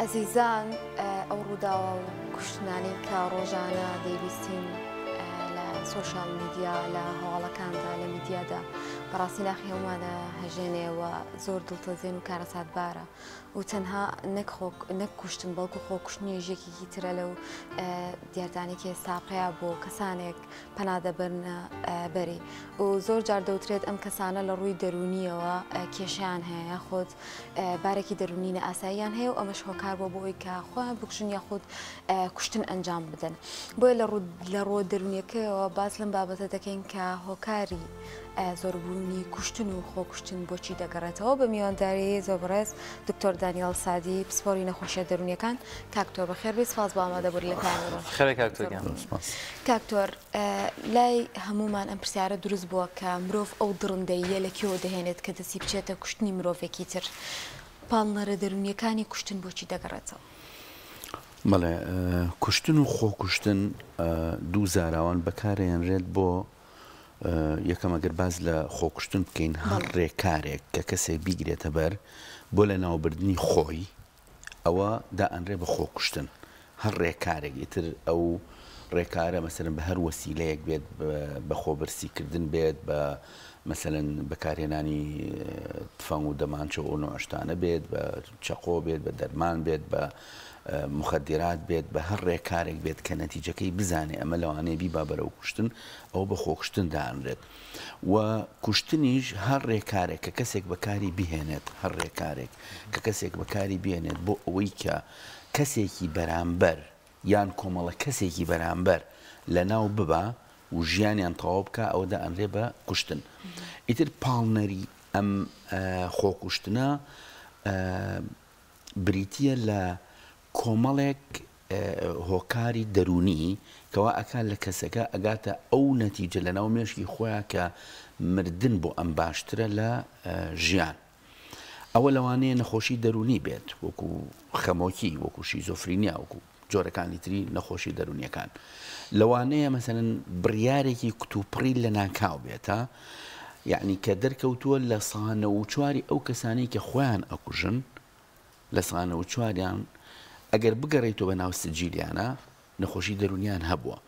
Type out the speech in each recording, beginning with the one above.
ئەزیزان ئەو ڕووداوە و کوشتنانی کە ڕۆژانە دەیبیستین لە سۆشیال میدیا لە هەواڵەکاندا لە میدیادا بەڕاستی ناخی هەمومانە هەژێنێەوە زۆر دڵتەزێن و کارەساتبارە و تەنها نەک کوشتن بەڵکو خۆکوشتنی ژێکێکی ترە لەو دیاردانێکی ئێستاقەیە بۆ کەسانێک پەنادەبەرنە بەری و زۆر جار دەوترێت ئەم کەسانە لە ڕووی دەرونیەوە کێشیان هەیە یاخۆت بارێکی دەرونینە ئاساییان هەیە و ئەمەش هۆکار بۆ بۆی کە خۆیان بکوشن یاخود کوشتن ئەنجام بدەن بۆیە لە ڕۆ دەرونیەکەیەوە باس لەم بابەتە دەکەین کە هۆکاری زۆربوونی کوشتن و خۆکوشتن بۆچی دەگەڕێتەوە بە میوانداری زۆر بەڕێز دکتۆر دانیێڵ سادی پسپۆری نەخۆشیە دەرونیەکان کاکتۆر بەخێر بێت سپاس بۆ ئامادەبووری لەکانەوە کاکتۆر لای هەمومان ئەم پرسیارە دروست بووە کە مرۆڤ ئەو دڕندەیە لەکوێوە دەهێنێت کە دەستی بچێتە کوشتنی مرۆڤێکی تر پاڵنەرە دەرونیەکانی کوشتن بۆچی دەگەڕێتەوە؟ بەڵێ کوشتن و خۆکوشتن دوو زاراوان بەکارهێنرێت بۆ یەکەم ئەگەر باز لە خۆکوشتن بکەین هەر ڕێکارێک کە کەسێک بیگرێتە بەر بۆ لە ناوبردنی خۆی ئەوە دائەنرێ بە خۆکوشتن هەر ڕێکارێک ئیتر ئەو ڕێکارە مەسەرەن بە هەر وەسیلەیەک بێت بە خۆبرسیکردن بێت بە مەسەرەن بەکارهێنانی تفەنگ و دەمانچە و نۆشتانە بێت بە چەقۆ بێت بە دەرمان بێت بە مخدرات بێت بە هەر ڕێکارێک بێت کە نەتیجەکەی بزانێ ئەمە لەوانەیە بیبا بەرەو کوشتن ئەو بە خۆکوشتن دائەنرێت و کوشتنیش هەر ڕێکارێک کە کەسێک بەکاری بهێنێت هەر ڕێکارێک کە کەسێک بەکاری بهێنێت بۆ ئەوەی کە کەسێکی بەرامبەر یان کۆمەڵە کەسێکی بەرامبەر لە ناو ببا و ژیانیان تەواو بکە ئەوە دائەنرێ بە کوشتن ئیتر پاڵنەری ئەم خۆکوشتنە بریتیە لە کۆمەڵێک هۆکاری دەرونی کەوا ئەکان لە کەسەکە ئەگاتە ئەو نەتیجە لە ناو مێشکی خۆیان کە مردن بۆ ئەم باشترە لە ژیان ئەوە لەوانەیە نەخۆشی دەرونی بێت وەکو خەمۆکی وەکو شیزۆفرینیا وەکو جۆرەکانی تری نەخۆشی دەرونیەکان لەوانەیە مەسەرەن بڕیارێکی کتوپڕی لە ناکاو بێتە یعنی کە دەرکەوتووە لە سانە و چواری ئەو کەسانی کە خۆیان ئەکوژن لە سانە و چواریان ئەگەر بگەڕێتەوە بە ناو سجیلیانە نەخۆشی دەرونیان هەبووە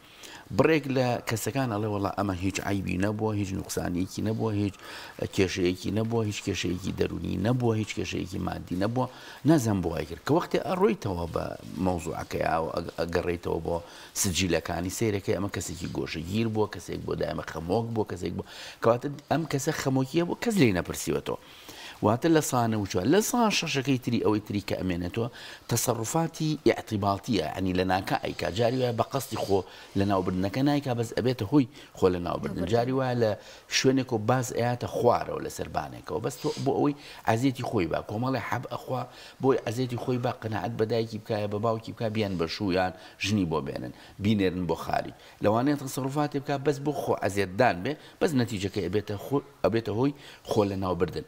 بڕێک لە کەسەکان ئەڵێ وەڵا ئەمە هیچ عیبی نەبووە هیچ نوقسانێکی نەبووە هیچ کێشەیەکی نەبووە هیچ کێشەیەکی دەرونی نەبووە هیچ کێشەیەکی مادی نەبووە نازان بۆ وای کرد کە وەختی ئەڕۆیتەوە بە مەوزوعەکەی و ئەگەڕێیتەوە بۆ سجیلەکانی سیرەکەی ئەمە کەسێکی گۆشەگیر بووە کەسێک بۆ دایمە خەمۆک بووە کەسێک بوو کەواتە ئەم کەسە خەمۆکیە بۆ کەس لێی نەپرسیوەتەوە واتە لە سانە وچوە لە سان شەشەکەی تری ئەوەی تری کە ئەمێنێتەوە تەسەڕوفاتی ئیعتیباڵتیە ینی لە ناکە ئەیکا جاری وایە بە قەستی خۆ لە ناوبردنەکە نایکا بەس ئەبێتە هۆی خۆ لە ناوبردن جاری وایە لە شوێنێک و باز ئەیاتە خوارەوە لە سەربانێکەوە بەس تۆ بۆ ئەوەی ئازیەتی خۆی با کۆمەڵی حەب ئەخوا بۆی ئازیەتی خۆی با قەنەعەت بە دایکی بکایە بە باوکی بکە بیان بە شویان ژنی بۆ بێنن بینێرن بۆ خارج لەوانەیە تەسەڕوفاتی بکە بەس بۆ خۆ ئازیەتدان بێ بەس نەتیجەکەی ئەبێتە هۆی خۆ لە ناوبردن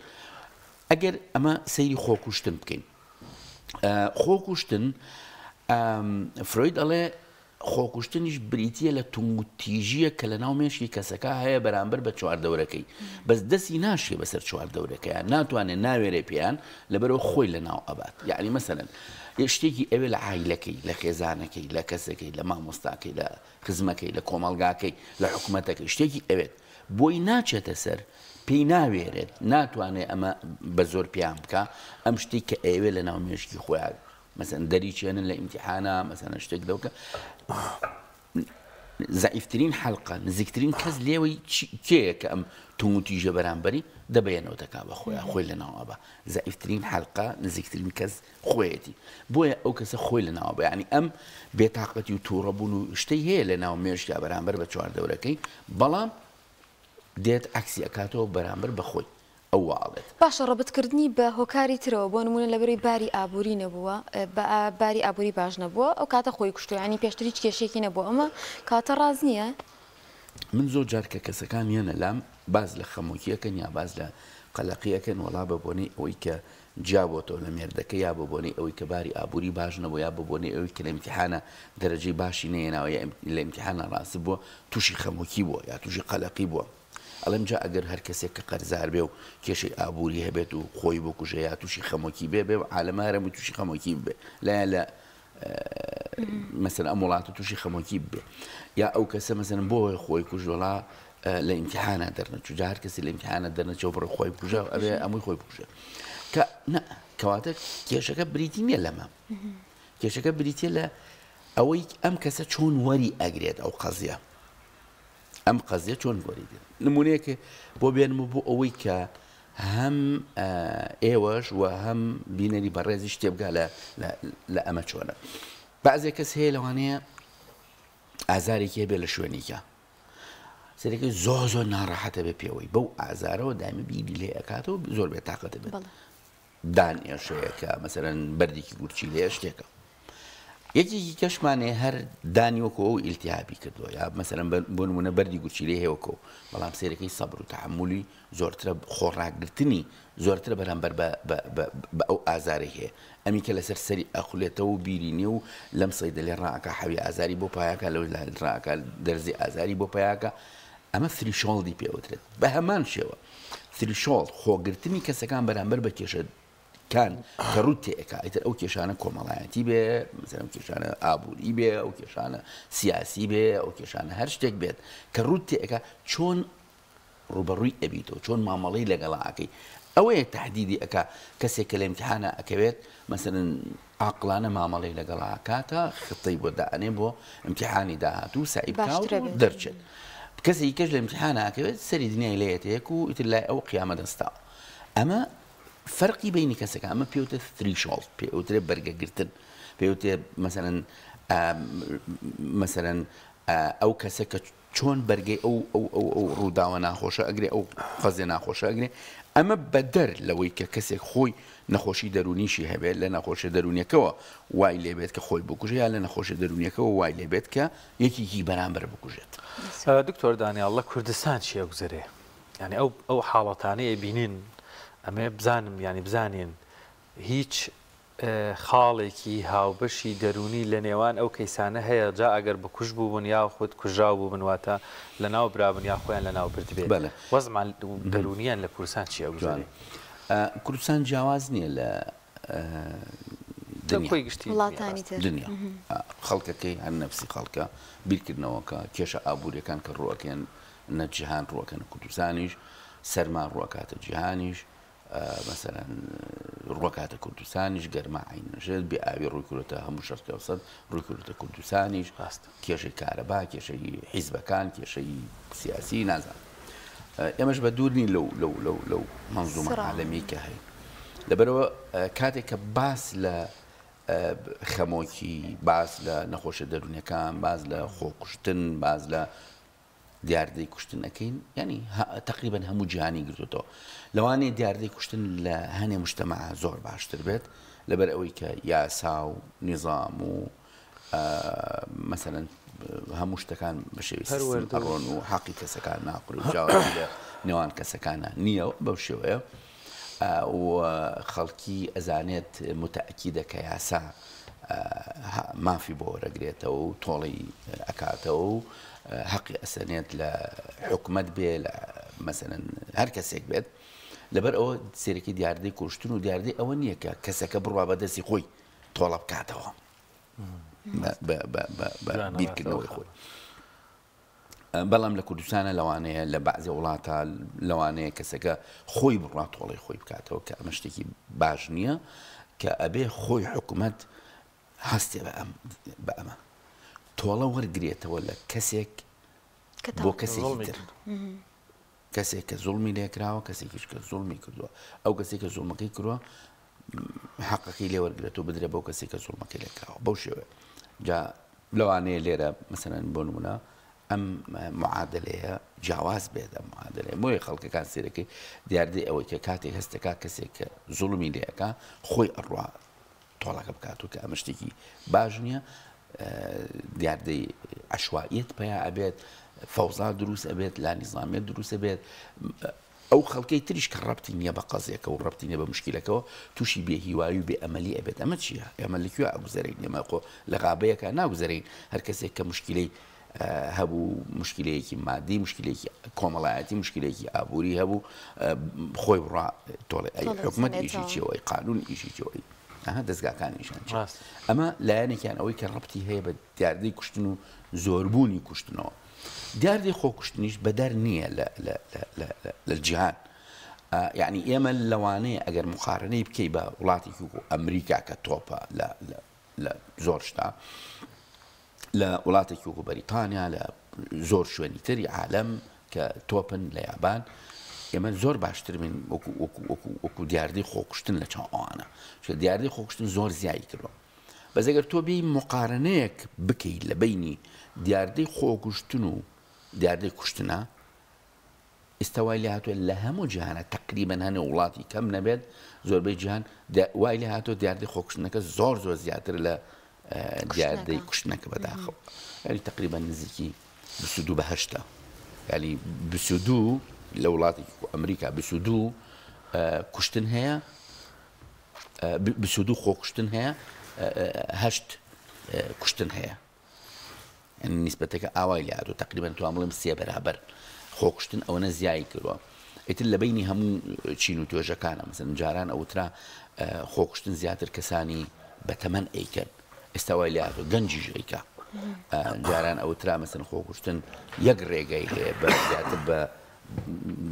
ئەگەر ئەمە سەیری خۆکوشتن بکەین خۆکوشتن فرۆید ئەڵێ خۆکوشتنیش بریتیە لە تونگوتیژیە کە لە ناو مێشکی کەسەکە هەیە بەرامبەر بە چواردەورەکەی بەس دەستی ناشێ بەسەر چواردەورەکەیان ناتوانێت ناوێرێ پێیان لەبەرەوە خۆی لە ناو ئەبات یعنی مەسەرەن شتێکی ئەوێ لە عایلەکەی لە خێزانەکەی لە کەسەکەی لە مامۆستاکەی لە خزمەکەی لە کۆمەڵگاکەی لە حکوومەتەکەی شتێکی ئەوێت بۆی ناچێتە سەر پێی ناوێرێت ناتوانێت ئەمە بە زۆر پیان بکە ئەم شتی کە ئەوێ لە ناو مێشکی خۆیان مەسەن دەریچێنن لە ئیمتیحانە مەسەن شتێک دەوکە زەعیفترین حەڵقە نزیکترین کەس لێوەی کێیە کە ئەم تونگوتیژە بەرامبەری دەبێنەوەتەکە بە خۆی لە ناوەبە زەعیفترین حەڵقە نزیکترین کەس خۆیەتی بۆیە ئەو کەسە خۆی لە ناوە ینی ئەم بێتاقەتی و تووڕەبوون و شتەی هەیە لە ناو مێشکیا بەرامبەر بە چواردەورەکەی بەڵام دێت ئەکسی ئەکاتەوە بەرامبەر بەخۆی ئەو واڵێت باشە ڕەبەتکردنی بە هۆکاری ترەوە بۆ نمونە لەبەرەوەی باری ئابووری نەبووە باری ئابووری باش نەبووە ئەو کاتە خۆی کوشتووە ینی پێشتر هیچ کێشێکی نەبووە ئەمە کاتە ڕاز نییە من زۆر جار کە کەسەکان یەنە لام باز لە خەمۆکیەکەن یا باز لە قەلەقیەکەن وەڵا بەبوونی ئەوەی کە جیابۆتەوە لە مێردەکە یا ببوونی ئەوەی کە باری ئابووری باش نەبوو یا ببوونی ئەوەی کە لە ئیمتیحانە دەرەجەی باشی نێناوە یا لە ئیمتیحانە ڕاستی بووە تووشی خەمۆکی بووە یا تووشی قەلەقی بووە ئەڵێم جا ئەگەر هەر کەسێک کە قەرزار بێ و کێشەی ئابووری هەبێت و خۆی بۆ کوژە یا تووشی خەمۆکی بێ عالەمارەمە تووشی خەمۆکی بێ لە مثلا ئەم وڵاتە تووشی خەمۆکی بێ یا ئەو کەسە مەسەن بۆ خۆی کوژۆڵا لە ئیمتیحانە دەرنەچوو جا هەر کەسی لە ئیمتیحانە دەرنەچەوە بڕە خۆی بکوژە ئەبێ ئەمووی خۆی بکوژە کە کەواتە کێشەکە بریتی نییە لەمە کێشەکە بریتە لە ئەوەی ئەم کەسە چۆن وەری ئەگرێت ئەو قەزیە ئەم قەزیە چۆن وەری دێت نمونەیەکە بۆ بێنمە بۆ ئەوەی کە هەم ئێوەش و هەم بینەری بەڕێزی شتێ بگا لە ئەمە چۆنە بەعزێک کەس هەیە لەوانەیە ئازارێکی هەبێت لە شوێنێکە سەرەکەی زۆر ناڕەحەتە بێ پێوەی بەو ئازارەوە دایمە بیری لێ ئەکاتەوە زۆر بێت تااقەتە بێت دانیێشەیەکە مەسەرەن بەردێکی گورچی لێ شتێکە یەکێکی کەشمانێ هەر دانیوەکەوە و ئیلتیابی کردووە یا مەسەرەن بۆ نمونە بەردی گورچی لێ هێوەکەوە بەڵام سێرەکەی سەبر و تەحمولی زۆرترە خۆڕاگرتنی زۆرترە بەرامبەر بە ئەو ئازاری هەیە ئەمی کە لەسەر سەری ئەخولێتەوە و بیرینێ و لەم سەیدە لێ ڕاکە حەوی ئازاری بۆ پایاکە لەو ڕاکە دەرزی ئازاری بۆ پایاکە ئەمە فریشۆڵدی پێوترێت بە هەمان شێوە فریشۆڵ خۆگرتنی کەسەکان بەرامبەر بە کێشە کان کە ڕوت تێکە ئیتر ئەو کێشانە کۆمەڵایەتی بێ مثلا کێشانە ئابووری بێ ئەو کێشانە سیاسی بێ ئەو کێشانە هەر شتێک بێت کە ڕوت تێکە چۆن ڕوبەڕووی ئەبیتەوە چۆن مامەڵەی لەگەڵاکەی ئەوەیە تهدیدی ئەکا کەسێک کە لە ئیمتیحانە ئەکەوێت مثلا عاقلانە مامەڵەی لەگەڵاکاتە خطەی بۆ دائنێ بۆ ئیمتیحانی داهاتوو سعیبکاو دەرچێت کەسێکی کەس لە ئیمتیحانە ئەکەوێت سەری دنیای لێتەیەک و ئیتر لای ئەو قیامە دەستاوە ئەمە فەرقی بینی کەسەکە ئەمە پێوتە تریشۆڵ پێوترێ بەرگەگرتن پێوتێ مەسەرەن ئەو کەسە کە چۆن بەرگەی ئەو ڕووداوە ناخۆشە ئەگرێ ئەو قەزێ ناخۆشە ئەگرێ ئەمە بەدەر لەوەی کە کەسێک خۆی نەخۆشی دەرونیشی هەبێت لە نەخۆشە دەرونیەکەوە وای لێبێت کە خۆی بکوژێت یا لە نەخۆشە دەرونیەکەەوە وای لێبێت کە یەکێکی بەرامبەر بکوژێت. دکتۆر دانیاڵ لە کوردستان چیە گوزەرێ ینی ئەو حاڵەتانەیە بینین ئەمێ بزانم ینی بزانین هیچ خاڵێکی هاوبەشی دەرونی لە نێوان ئەو کەیسانە هەیە جا ئەگەر بکوژ بووبن یا خودت کوژراو بوو بنواتە لە ناو برابن یا خۆیان لە ناو برد بێت وەزمان دەرونیان لە کوردستان چیە گوزارێ کوردستان جیاواز نییە لە دنیا خەڵکەکەی هەر نەفسی خەڵکە بیرکردنەوەکە کێشە ئابوووریەکان کە ڕوەکەن نەجیهان ڕوەکەنە کوردستانیش سەرمان ڕوەکاتە جیهانیش مثلا ڕوەکاتە کوردستانیش گەرما عینەژێت بێ ئاوی ڕوویکردێتە هەموو شەرقەوسەد ڕوویکردێتە کوردستانیش کێشەی کارەبا کێشەی حیزبەکان کێشەی سیاسی نازان ئێمەش بە دوورنی لەو مەنزومە عالەمی کە هەیە لەبەرەوە کاتێک کە باس لە خەمۆکی باس لە نەخۆشە دەرونیەکان باز لە خۆکوشتن باز لە دیاردەی کوشتن ئەەکەین ینی تقریبا هەموو جیهانی گرتوتەوە لەوانەیە دیاردەی کوشتن لە هەنێ مجتەمع زۆر باشتر بێت لەبەر ئەوەی کە یاسا و نیظام و مەسەلەن هەموو شتەکان بە شێوی ئەڕۆن و حەقی کەسەکان ناقڕی و جاوازی لە نێوان کەسەکانە نییە بەو شێوەیە و خەڵکی ئەزانێت متەئەکیدە کە یاسا مافی بۆ وەرەگرێتەوە و تۆڵی ئەکاتەوە و حەقی ئەسەنێت لە حکومەت بێ لە مەسەلەن هەر کەسێک بێت لەبەر ئەوە سێرەکی دیاردەی کوشتن و دیاردەی ئەوە نییە کە کەسەکە بڕوا بە دەستی خۆی تۆڵە بکاتەوە بیرکردنەوەی خۆی بەڵام لە کوردستانە لەوانەیە لە بەعزێ وڵاتە لەوانەیە کەسەکە خۆی بڕوا تۆڵی خۆی بکاتەوە کە ئەمە شتێکی باش نییە کە ئەبێ خۆی حکومەت هەستێ بە ئەمە تۆڵە وەرگرێتەوە لە کەسێک بۆ کەسێکی تر کەسێک کە زوڵمی لێکراوە کەسێکیش کە زوڵمی کردووە ئەو کەسێک کە زوڵمەکەی کردووە حەقەکەی لێ وەرگرێتەوە بدرێ بەو کەسێک کە زوڵمەکەی لێکراوە بەو شێوەیە جا لەوانەیە لێرە مەسەلەن بۆ نمونە ئەم معادلەیە جیاواز بێت ئەم معادلەیە بۆیە خەڵکەکان سێرەکەی دیاردەی ئەوەی کە کاتێک هەستەکە کەسێک کە زوڵمی لێەکە خۆی ئەڕوا تۆڵەکە بکاتەوە کە ئەمە شتێکی باش نییە دیاردەی عەشوائیەت پێیا ئەبێت فەوزا دروست ئەبێت لا نیزامیەت دروست ئەبێت ئەو خەڵکەی تریش کە ڕەبتی نییە بە قەزێکە و ڕەبتی نییە بە مشکلەکەەوە تووشی بێهیوایی و بێ ئەمەلی ئەبێت ئەمە چییە؟ ئێمە لەکوێ ئەگوزەرین ئێمە لە غابەیەکە ناگوزەرین هەر کەسێک کە مشکلەی هەبوو مشکلەیەکی مادی مشکلێکی کۆمەڵایەتی مشکلێکی ئابووری هەبوو خۆی بڕا تۆڵێ حکومەت ئیشی چێەوەی قانون ئیشی چێەوەی دەستگاکانیشان ئەمە لایەنێکیان ئەوەی کە ڕەبتی هەیە بە دیاردەی کوشتن و زۆربوونی کوشتنەوە دیاردەی خۆکوشتنیش بەدەر نییە لە جیهان یعنی ئێمە لەوانەیە ئەگەر مقارنەی بکەی بە وڵاتێکی وەکو ئەمریکا کە تۆپە لە زۆر شتا لە وڵاتێکی وەکو بەریتانیا لە زۆر شوێنی تری عالەم کە تۆپن لە یابان ئێمە زۆر باشتر من وەکو دیاردەی خۆکوشتن لە چاو ئەوانە چکە دیاردەی خۆکوشتن زۆر زیایی کردووە بەس ئەگەر تۆ بێی مقارنەیەک بکەیت لە بینی دیاردەی خۆکوشتن و دیاردەی کوشتنە ئێستاوای لێ هاتووە لە هەموو جیهانە تقریبەن هەنێ وڵاتی کەم نەبێت زۆربەی جیهان وای لێ هاتووە دیاردەی خۆکوشتنەکە زۆر زیاتر لە دیاردەی کوشتنەکە بەداخەوە یعنی تقریبا نزیکی 22 ینی 22 لە وڵاتی ئەمریکا 22 کوشتن هەیە 22 خۆکوشتن هەیە 8 کوشتن هەیە یعنی نیسبەتەکە ئاوای لێ هاتووە تقریبا توان بڵێم 3 بەرابەر خۆکوشتن ئەوەنە زیایی کردووە ئیتر لە بینی هەموو چین و توێژەکانە مەسەن جاران ئەوترا خۆکوشتن زیاتر کەسانی بەتەمەن ئەیکەن ئێستا وای لێ هاتووە گەنجیش ئەیکا جاران ئەوترا مەسەن خۆکوشتن یەک ڕێگەی هەیە بە زیاتر بە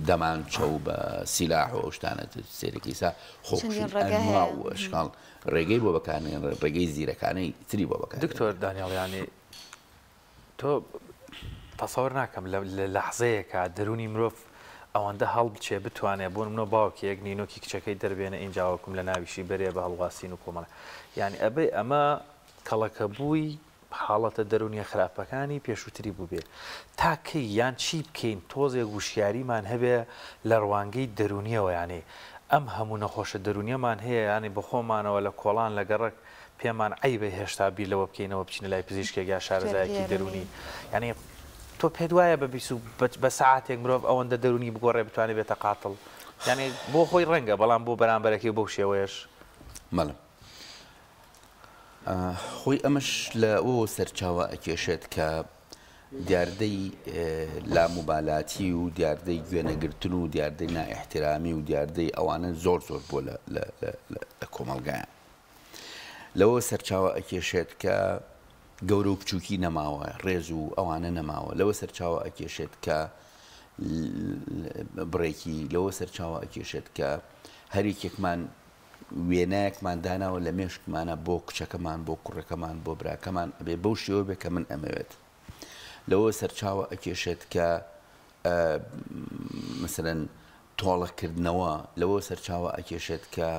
دەمانچە و بە سیلاح و ئەو شتانە سێرەکەی سا خۆکوشتن ئەنواع و ئەشکاڵ ڕێگەی بۆ بەکارهێن ڕێگەی زیرەکانەی تری بۆ بەکار دکتۆر دانیاڵ یانی تۆ تەسەوەر ناکەم لە لەحزەیەکە دەرونی مرۆڤ ئەوەندە هەڵ بچێ بتوانێت بۆ منۆ باوکێک نینۆکی کچەکەی دەربێنە ئینجاوەکم لە ناویشی بەرێ بە هەڵواسین و کۆمەڵە یعنی ئەبێ ئەمە کەڵەکە بووی حاڵەتە دەرونیە خراپەکانی پێشووتری بوو بێ تاکەی یان چی بکەین تۆزێک وشیاریمان هەبێ لە ڕوانگەی دەرونیەوە یانێ ئەم هەموو نەخۆشە دەرونیەمان هەیە ینی بەخۆمانەوە لە کۆڵان لە گەڕک پێمان عیبە هێشتا بیر لەوە بکەینەوە بچینە لای پزیشکێک یا شارەزایەکی دەرونی یعنی تۆ پێت وایە بە ساعاتێک مرۆڤ ئەوەندە دەرونی بگۆڕێ بتوانێت بێتە قاتڵ یعنی بۆ خۆی ڕەنگە بەڵام بۆ بەرامبەرەکەی بەو شێوەیەش مەڵم خۆی ئەمەش لە ئەوە سەرچاوە ئەکێشێت کە دیاردەی لاموبالاتی و دیاردەی گوێنەگرتن و دیاردەی نائیحترامی و دیاردەی ئەوانە زۆر بۆ لە کۆمەڵگایە لەوە سەرچاوە ئەکێشێت کە گەورە و بچووکی نەماوە ڕێز و ئەوانە نەماوە لەوە سەرچاوە ئەکێشێت کە بڕێکی لەوە سەرچاوە ئەکێشێت کە هەریکێکمان وێنایەکمان داناوە لە مێشکمانە بۆ کچەکەمان بۆ کوڕەکەمان بۆ براکەمان ئەبێ بەو شێوە بێ کە من ئەمەوێت لەوە سەرچاوە ئەکێشێت کە مثلەن تۆڵەکردنەوە لەوە سەرچاوە ئەکێشێت کە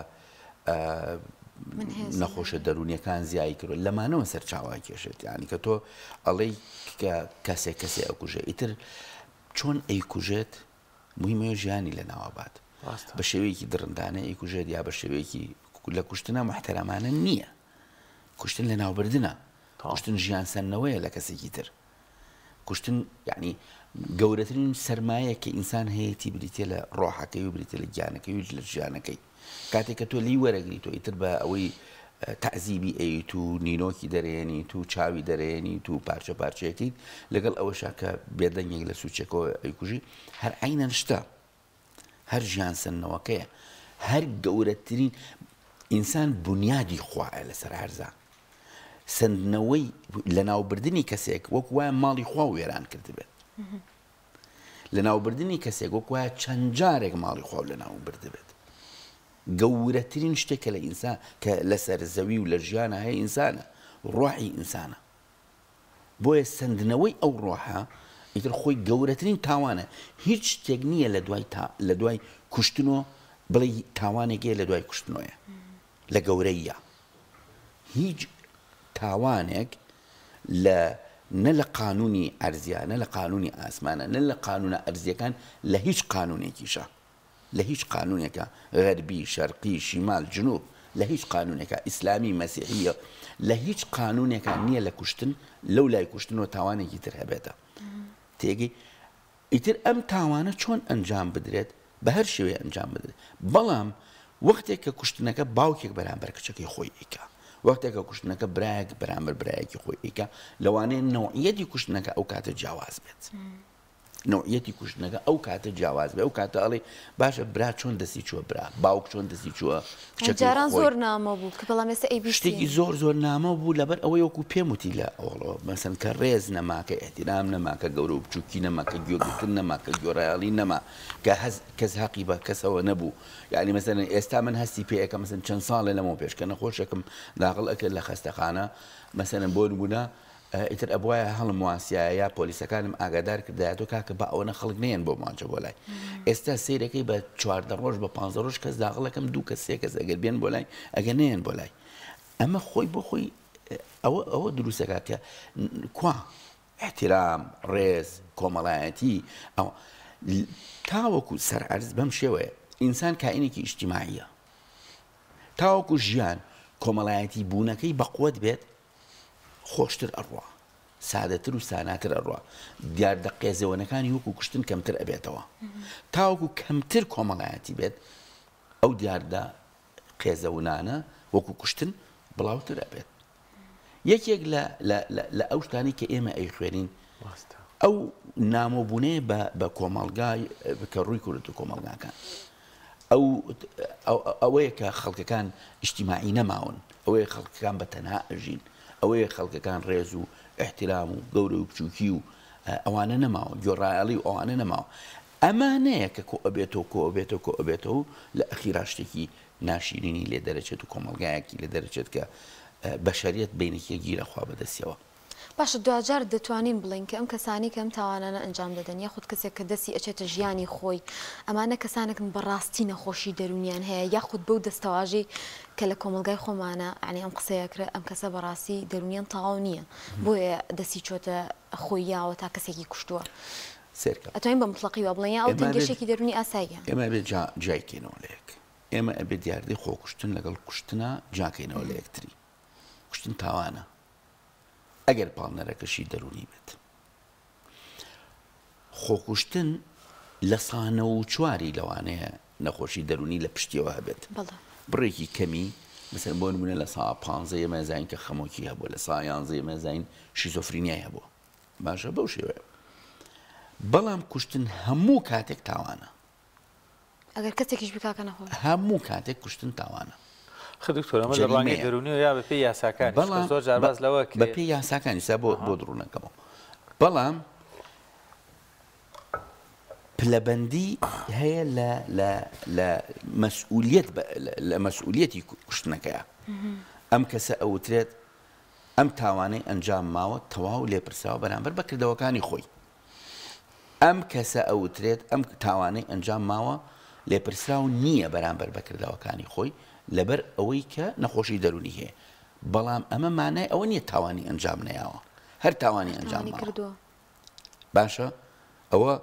نەخۆشە دەرونیەکان زیایی کردو لەمانەوە سەرچاوە کێشێت یعنی کە تۆ ئەڵەی کە کەسێک ئەکوژێ ئیتر چۆن ئەیکوژێت موهیمە ژیانی لە ناوەبات بە شێوەیەکی درندانە ئەیکوژێت یا بە شێوەیەکی لە کوشتنە محتەرەمانە نییە کوشتن لە ناوبردنە کوشتن ژیان سەرنەوەیە لە کەسێکی تر کوشتن یعنی گەورەترین سەرمایە کە ئینسان هەیەی بریتێ لە ڕۆحەکەی و بریتێ لە گیانەکەی و لە ژیانەکەی کاتێک کە تۆ لی وەرەگری تۆ ئیتر بە ئەوەی تەعزیبی ئەیت و نینۆکی دەرێنیت و چاوی دەرێنیت و پارچە پارچەیەکەیت لەگەڵ ئەوەشا کە بێدەنگێک لە سوچێکەوە ئەیکوژی هەر عینەن شتە هەر ژیان سەرنەوەکەیە هەر گەورەترین ئینسان بنیادی خوایە لەسەر هەرزە سندنەوەی لە ناوبردنی کەسێک وەک وایە ماڵی خوا وێران کرد بێت لە ناوبردنی کەسێک وەک وایە چەند جارێک ماڵی خوا لە ناوبرد بێت گەورەترین شتێکە لە ئینسان کە لەسەر زەوی و لە ژیانە هەیە ئینسانە ڕۆحی ئینسانە بۆیە سندنەوەی ئەو ڕۆحە ئیتر خۆی گەورەترین تاوانە هیچ شتێک نییە لە دوای کوشتنەوە بڵێ تاوانێکەیە لە دوای کوشتنەوەیە لە گەورەیە هیچ تاوانێک نە لە قانونی ئەرزیە نە لە قانونی ئاسمانە نە لە قانونە ئەرزیەکان لە هیچ قانونێکیشە لە هیچ قانونێکە غەربی شەرقی شیمال جنوب لە هیچ قانونێکە ئیسلامی مەسیحیە لە هیچ قانونێکە نییە لە کوشتن لەو لای کوشتنەوە تاوانێکی تر هەبێتە تێگەی ئیتر ئەم تاوانە چۆن ئەنجام بدرێت بە هەر شێوەیە ئەنجام بدرێت بەڵام وەختێک کە کوشتنەکە باوکێک بەرامبەر کچەکەی خۆی ئیکا وەختێکە کوشتنەکە برایەک بەرامبەر برایەکی خۆی ئیکە لەوانەیە نەوعیەتی کوشتنەکە ئەو کاتە جیاواز بێت نوعیەتی کوشتنەکە ئەو کاتە جیاواز بێ ئەو کاتە ئەڵێ باشە برا چۆن دەستی چووە برا باوک چۆن دەستی چووە جاران زۆر نامە بوو کە بەڵام ئێستا شتێکی زۆر نامە بوو لەبەر ئەوەی وەکو پێم وتی لە ئەوڵەوە مەسەن کە ڕێز نەما کە ئێحترام نەما کە گەورە و بچووکی نەما کە گوێگرتن نەما کە گۆڕایاڵی نەما کە کەس حەقی بە کەسەوە نەبوو یعنی مەسەن ئێستا من هەستی پێەکە مەسەن چەند ساڵێ لەمەوە پێش کە نەخۆشێکم داخڵ ئەکرد لە خەستەخانە مەسەن بۆ نمونە ئیتر ئەبواە هەڵم واسیایە یا پۆلیسەکانم ئاگادار کردایەتەوە کاکە بە ئەوەنە خەڵک نێن بۆ مانچە بۆ لای ئێستا سیرەکەی بە 14 ڕۆژ بە 15 ڕۆژ کەس داخڵەکەم 2 کەس 3 کەس ئەگەر بێن بۆ لای ئەگەر نێن بۆ لای ئەمە خۆی بۆ خۆی ئەوە دروستەکە کە کوا احترام ڕێز کۆمەڵایەتی ئەو تاوەکو سەرعەرز بەم شێوەیە ئینسان کائینێکی ئیجتیماعیە تاوەکو ژیان کۆمەڵایەتی بوونەکەی بەقوت بێت خۆشتر ئەڕوا سادەتر و ساناتر ئەڕوا دیاردە قێزەوەنەکانی وەکو کوشتن کەمتر ئەبێتەوە تاوەکو کەمتر کۆمەڵایەتی بێت ئەو دیاردە قێزەونانە وەکو کوشتن بڵاوتر ئەبێت یەکێک لە ئەو شتانی کە ئێمە ئەی خوێنین ئەو نامۆبوونەیە بە کۆمەڵگای کە ڕووی کورد و کۆمەڵگاکان ئەوەیە کە خەڵکەکان ئیجتیماعی نەماون ئەوەیە خەڵکەکان بە تەنها ئەژین ئەوەیە خەڵکەکان ڕێز و احترام و گەورە و بچووکی و ئەوانە نەماوە گۆڕایەڵی و ئەوانە نەماوە ئەمانەیە کە کۆ ئەبێتەوە لە ئەخیرا شتێکی ناشیرینی لێ دەرەچێت و کۆمەڵگایەکی لێ دەرەچێت کە بەشەریەت بینێکی گیرە خوا بەدەستیەوە باشە دوجار دەتوانین بڵین کە ئەم کەسانی کە ئەم تاوانانە ئەنجام دەدەن یاخود کەسێک کە دەستی ئەچێتە ژیانی خۆی ئەمانە کەسانێکن بەڕاستی نەخۆشی دەرونیان هەیە یاخود بەو دەستەواژەی کە لە کۆمەلگای خۆمانە عنی ئەم قسەیەکرێ ئەم کەسە بەڕاستی دەرونیان تەواو نییە بۆیە دەستی چۆتە خۆی یاوە تا کەسێکی کوشتووە ئەتوانین بە مطلقی وە بڵێن ئەو دەنگێشێکی دەرونی ئاساییە ئێمە بێت جایکەینەوە لە یەک ئێمە ئەبێت دیاردەی خۆکوشتن لەگەڵ کوشتنە جاکەینەوە لە یەکتری کوشتن تاوانە ئەگەر پاڵنەرەکەشی دەرونی بێت خۆکوشتن لە سانە و چواری لەوانەیە نەخۆشی دەرونی لە پشتیەوە هەبێت بڕێکی کەمی مثل بۆ نمونە لە سا 15 مەزین کە خەمۆکی هەبووە لە سا 11 مەزین شیزۆفرینیای هەبووە باشە بەو شێوەیە بەڵام کوشتن هەموو کاتێک تاوانە ئەگەر کەسێکیش بکاکە نەخۆ هەموو کاتێک کوشتن تاوانە دکتۆر ئەمە لە ڕوانگەی دەرونی و یا بە پێی یاساکانی زۆر جار باز لەوە بە پێی یاساکانی سا بۆ دڕوونەکەمەوە بەڵام پلەبەندی هەیە لە مەسئولیەتی کوشتنەکەیە ئەم کەسە ئەوترێت ئەم تاوانەی ئەنجام ماوە تەواو لێپرساوە بەرامبەر بەکردەوەکانی خۆی ئەم کەسە ئەوترێت ئەم تاوانەی ئەنجام ماوە لێپرسراو نییە بەرامبەر بەکردەوەکانی خۆی لەبەر ئەوەی کە نەخۆشی دەرونی هەیە بەڵام ئەمە مانای ئەوە نییە تاوانی ئەنجام نەیاوە هەر تاوانی ئەنجام کردووە باشە ئەوە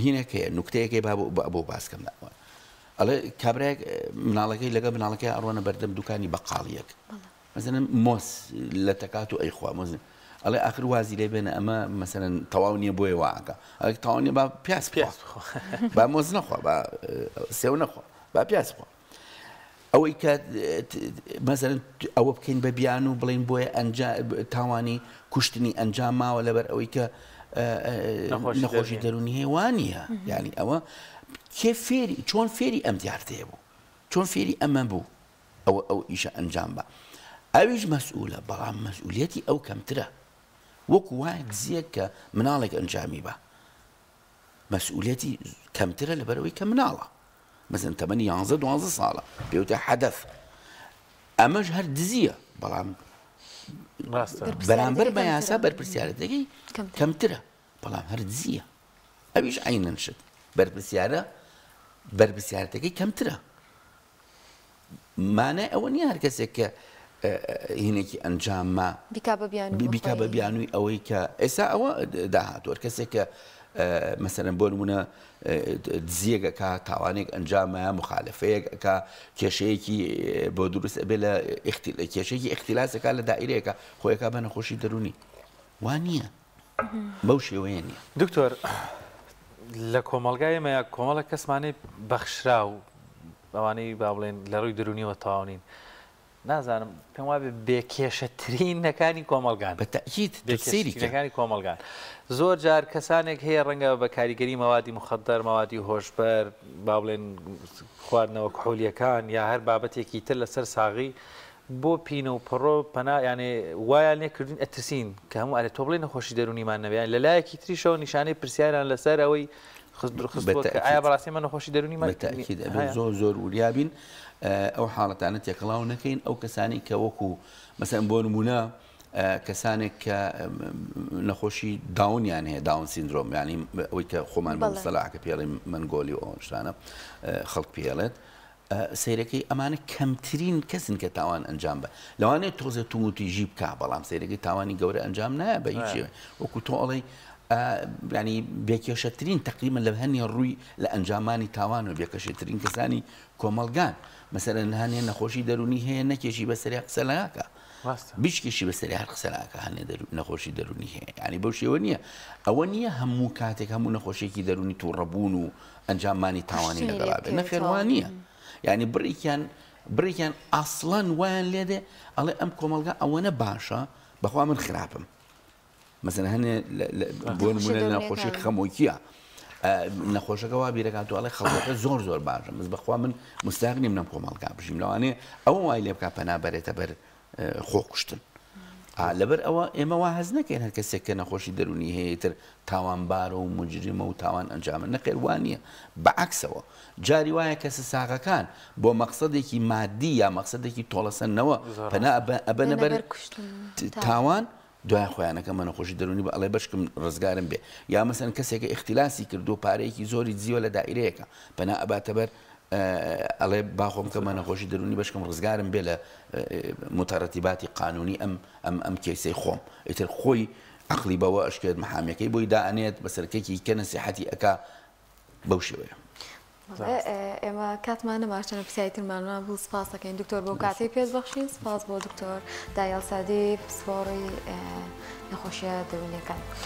هینەکەیە نوکتەیەکی بۆ باسکەم داوە ئەڵێ کابراەک مناڵەکەی لەگە مناڵەکەی ئەڕوانە بەردەم دوکانی بەقاڵیەک مەسەلەن مۆس لە تەکات و ئەیخوا مۆزن ئەڵێ ئاخر وازی لێ بێنە ئەمە مەسەلەن تەواو نییە بۆیە واکە ئەڵێ تەواو نییە با پیاس با مۆز نەخوا با سێو نەخوا با پیاس خوا ئەوەی کە مەسەلەن ئەوە بکەین بە بیان و بڵین بۆیە تاوانی کوشتنی ئەنجام ماوە لەبەر ئەوەی کە نەخۆشی دەرونی هەیە وانە یعنی ئەوە کێ فێری چۆن فێری ئەم دیارتەیە بوو چۆن فێری ئەمە بوو ئەو ئیشە ئەنجام بە ئەویش مەسئولە بەڵام مەسئولیەتی ئەو کەمترە وەکو وایە دزیەک کە مناڵێک ئەنجامی بە مەسئولیەتی کەمترە لەبەرەوەی کە مناڵە مەسەن تەمەنی 11-12 ساڵە پێوتە حەدەف ئەمەش هەر دزیە بەڵام بەرامبەر بە یاسا بەرپرسیارەتەکەی کەمترە بەڵام هەر دزیە ئەویش عینەن شت بەرپرسیارەتەکەی کەمترە مانای ئەوە نییە هەر کەسێک کە هینێکی ئەنجامما بیکا بە بیانووی ئەوەی کە ئێستا ئەوە داهاتوە کەسێک کە مەسەرەن بۆ نمونە دزیەکە تاوانێک ئەنجامە مخالفەیەکە کێشەیەکی بۆ دروست بێ لە کێشەیەکی اختیلاسەکە لە دائیرەیەەکە خۆیەکە بە نەخۆشی دەرونی وان نییە بەو شێوەیە نییە دکتۆر لە کۆمەلگای ئێمە کۆمەڵە کەسمانەی بەخشرا و ئەوانەی با بڵێن لە ڕووی دەرونیەوە تاوانین نازانم پێم وابێ بێکێشەترینەکانی کۆمەلگان بەتەکید تفسیرەکانی کۆمەلگان زۆر جار کەسانێک هەیە ڕەنگە بە کاریگەری مەوادی مخدر مەوادی هۆشبەر با بڵێن خواردنەوە کحولیەکان یا هەر بابەتێکی تر لەسەر ساغی بۆ پینە و پڕۆ پەنا یانێ وایان لێکردین ئەترسین کە هەموو ئەرێ تۆ بڵێ نەخۆشی دەرونیمان نەبیان لەلایەکی تریشەوە نیشانەی پرسیاران لەسەر ئەوەی ئایا بەڕاستی من نەخۆشی دەرونیمان زۆر زۆر وریابین ئەو حاڵەتانە تێکەڵاو نەکەین ئەو کەسانی کە وەکو مەسەن بۆ نمونە کەسانێک کە نەخۆشی داونیان هەیە داون سیندرۆم ینی ئەوەی کە خۆمان بە مستەلاحکە پێڵی منگۆلی ئەو شتانە خەڵک پێڵێت سیرەکەی ئەمانە کەمترین کەسن کە تاوان ئەنجام بە لەوانەیە تۆزە توموتیژی بکە بەڵام سیرەکەی تاوانی گەورە ئەنجام نایە بە هیچ وەکو تۆ ئەڵێ ینی بێکێشەترین تقریبا لە هەنێ ڕووی لە ئەنجامانی تاوان و بێکەشترین کەسانی کۆمەلگان مەسەرەن هەنێ نەخۆشی دەرونی هەیە نەکێشی بەسەری قسەلاکە بیشکێشی بەسەری هەر قسەلاکە هەنێ نەخۆشی دەرونی هەیە ینی بەو شێوە نییە ئەوە نییە هەموو کاتێک هەموو نەخۆشیێکی دەرونی تووڕەبوون و ئەنجامانی تاوانی لەگەڵابێ نەخێڕوان نییە یعنی بڕێکیان ئاسڵان وایان لێدێ ئەڵێ ئەم کۆمەلگا ئەوەنە باشە بەخوا من خراپم مەسەن هەنێ بۆ نمونە نەخۆشی خەمۆکیە نەخۆشەکە وا بیرەکاتوواڵی خەڵکەکە زۆر زۆر باشە مز بەخوا من مستاق نیم نەم کۆمەڵگا بژیم لەوانەیە ئەوە وای لێ بکە پەنا بەرێتە بەر خۆکوشتن لەبەر ئەوە ئێمە وا هەز نەکەین هەر کەسێک کە نەخۆشی دەرونی هەیەتر تاوانبارە و مجرمە و تاوان ئەنجامە نەخێوانیە بەعکسەوە جاری وایە کەسە ساغەکان بۆ مەقسەدێکی مادی یا مەقسەدێکی تۆڵەسەندنەوە پەنا ئەبەنە بەر تاوان دوای خۆیانەکە منە خۆشی دەرونی بە ئەڵێ بەشکم ڕزگارم بێ یا مەسەن کەسێکە اختیلاسی کردو پارەیەکی زۆری جیوە لە دائیرەیەەکە پەنا ئەباتە بەر ئەڵێ باخۆم کە منە خۆشی دەرونی بەشکم ڕزگارم بێ لە متەرەتیباتی قانونی ئەم کێسەی خۆم ئیتر خۆی عقلی بەوە ئەشکێت محامیەکەی بۆی دائەنێت بەسەرکێکی کە نەسیحەتی ئەکا بەو شێوەیە ئێمە کاتمان نەماشتەنە پرسیاییترمانمان بوو سپاس دەکەین دکتۆر بۆ کاتی پێش بەخشین سپاس بۆ دکتۆر دایەڵ سادی پسپۆڕی نەخۆشیە دەرونیەکان.